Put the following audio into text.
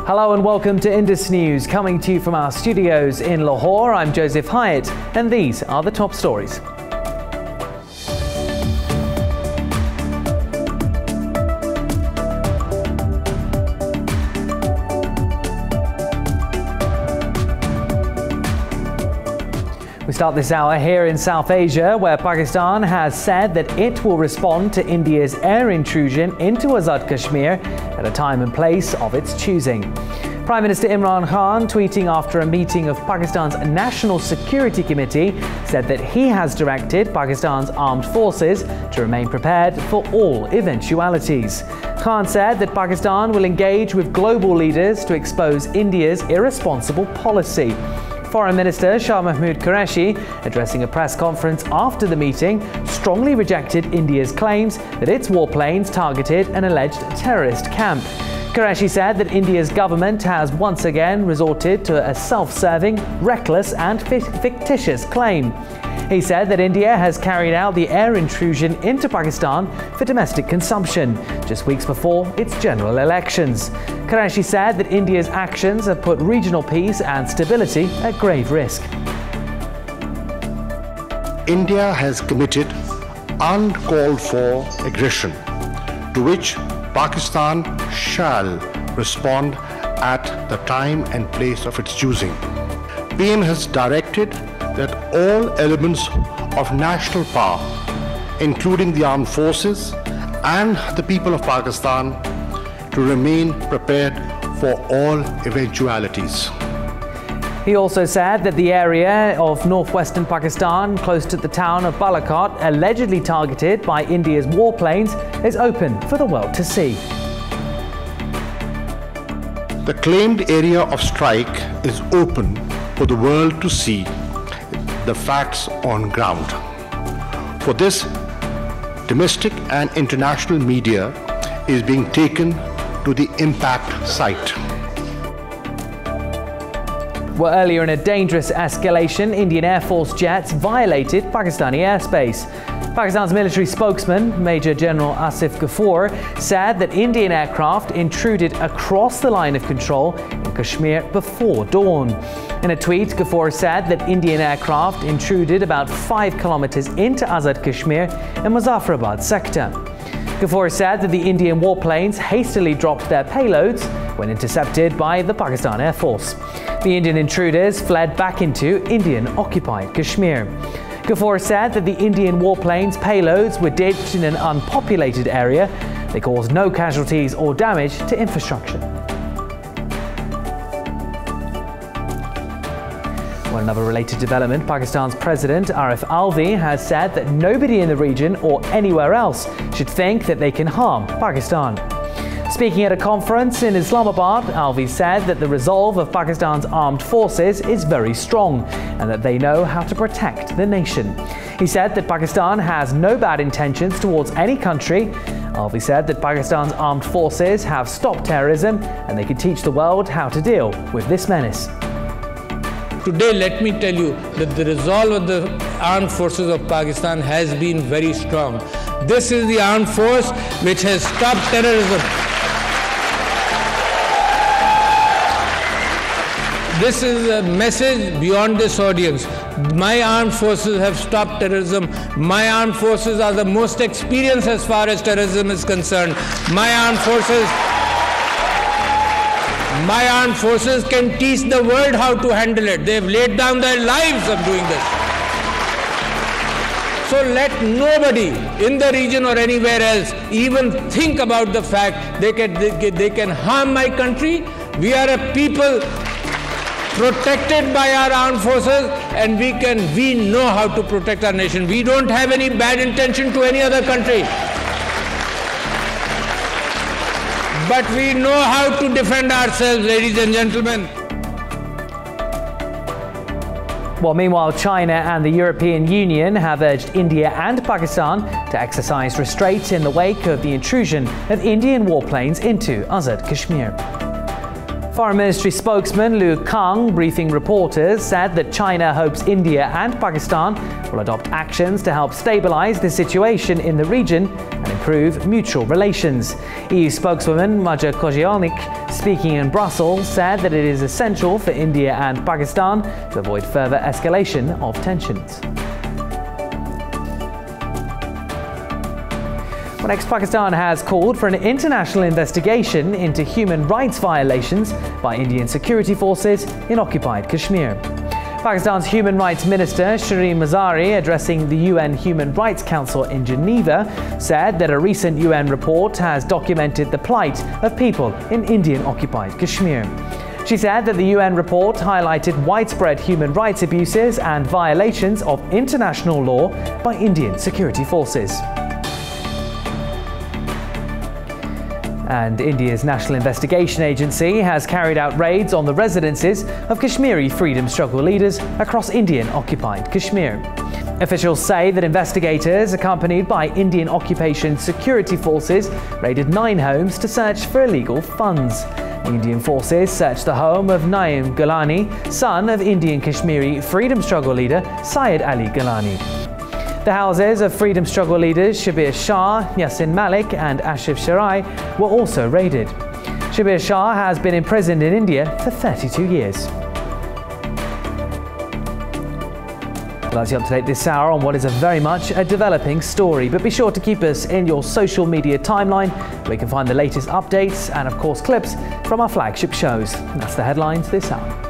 Hello and welcome to Indus News, coming to you from our studios in Lahore. I'm Joseph Hyatt, and these are the top stories. We start this hour here in South Asia, where Pakistan has said that it will respond to India's air intrusion into Azad Kashmir at a time and place of its choosing. Prime Minister Imran Khan, tweeting after a meeting of Pakistan's National Security Committee, said that he has directed Pakistan's armed forces to remain prepared for all eventualities. Khan said that Pakistan will engage with global leaders to expose India's irresponsible policy. Foreign Minister Shah Mahmood Qureshi, addressing a press conference after the meeting, strongly rejected India's claims that its warplanes targeted an alleged terrorist camp. Qureshi said that India's government has once again resorted to a self-serving, reckless and fictitious claim. He said that India has carried out the air intrusion into Pakistan for domestic consumption, just weeks before its general elections. Qureshi said that India's actions have put regional peace and stability at grave risk. India has committed uncalled for aggression, to which Pakistan shall respond at the time and place of its choosing. PM has directed that all elements of national power, including the armed forces and the people of Pakistan, to remain prepared for all eventualities. He also said that the area of northwestern Pakistan, close to the town of Balakot, allegedly targeted by India's warplanes, is open for the world to see. The claimed area of strike is open for the world to see the facts on ground. For this, domestic and international media is being taken to the impact site. Well, earlier in a dangerous escalation, Indian Air Force jets violated Pakistani airspace. Pakistan's military spokesman, Major General Asif Ghafoor, said that Indian aircraft intruded across the line of control in Kashmir before dawn. In a tweet, Ghafoor said that Indian aircraft intruded about 5 kilometers into Azad Kashmir in Muzaffarabad sector. Ghafoor said that the Indian warplanes hastily dropped their payloads when intercepted by the Pakistan Air Force. The Indian intruders fled back into Indian-occupied Kashmir. Ghafoor said that the Indian warplanes' payloads were ditched in an unpopulated area. They caused no casualties or damage to infrastructure. Well, another related development, Pakistan's President Arif Alvi has said that nobody in the region or anywhere else should think that they can harm Pakistan. Speaking at a conference in Islamabad, Alvi said that the resolve of Pakistan's armed forces is very strong and that they know how to protect the nation. He said that Pakistan has no bad intentions towards any country. Alvi said that Pakistan's armed forces have stopped terrorism and they can teach the world how to deal with this menace. Today, let me tell you that the resolve of the armed forces of Pakistan has been very strong. This is the armed force which has stopped terrorism. This is a message beyond this audience. My armed forces have stopped terrorism. My armed forces are the most experienced as far as terrorism is concerned. My armed forces can teach the world how to handle it. They've laid down their lives of doing this. So let nobody in the region or anywhere else even think about the fact they can harm my country. We are a people protected by our armed forces, and we know how to protect our nation. We don't have any bad intention to any other country. But we know how to defend ourselves, ladies and gentlemen. Well, meanwhile, China and the European Union have urged India and Pakistan to exercise restraint in the wake of the intrusion of Indian warplanes into Azad Kashmir. Foreign Ministry spokesman Lu Kang, briefing reporters, said that China hopes India and Pakistan will adopt actions to help stabilize the situation in the region and improve mutual relations. EU spokeswoman Maja Koziolnik, speaking in Brussels, said that it is essential for India and Pakistan to avoid further escalation of tensions. Next, Pakistan has called for an international investigation into human rights violations by Indian security forces in occupied Kashmir. Pakistan's Human Rights Minister Shireen Mazari, addressing the UN Human Rights Council in Geneva, said that a recent UN report has documented the plight of people in Indian-occupied Kashmir. She said that the UN report highlighted widespread human rights abuses and violations of international law by Indian security forces. And India's National Investigation Agency has carried out raids on the residences of Kashmiri freedom struggle leaders across Indian-occupied Kashmir. Officials say that investigators, accompanied by Indian occupation security forces, raided 9 homes to search for illegal funds. The Indian forces searched the home of Naeem Gilani, son of Indian Kashmiri freedom struggle leader Syed Ali Gilani. The houses of freedom struggle leaders Shabir Shah, Yasin Malik and Ashif Sharai were also raided. Shabir Shah has been imprisoned in India for 32 years. Well, that's you up to date this hour on what is very much a developing story. But be sure to keep us in your social media timeline, where you can find the latest updates and, of course, clips from our flagship shows. And that's the headlines this hour.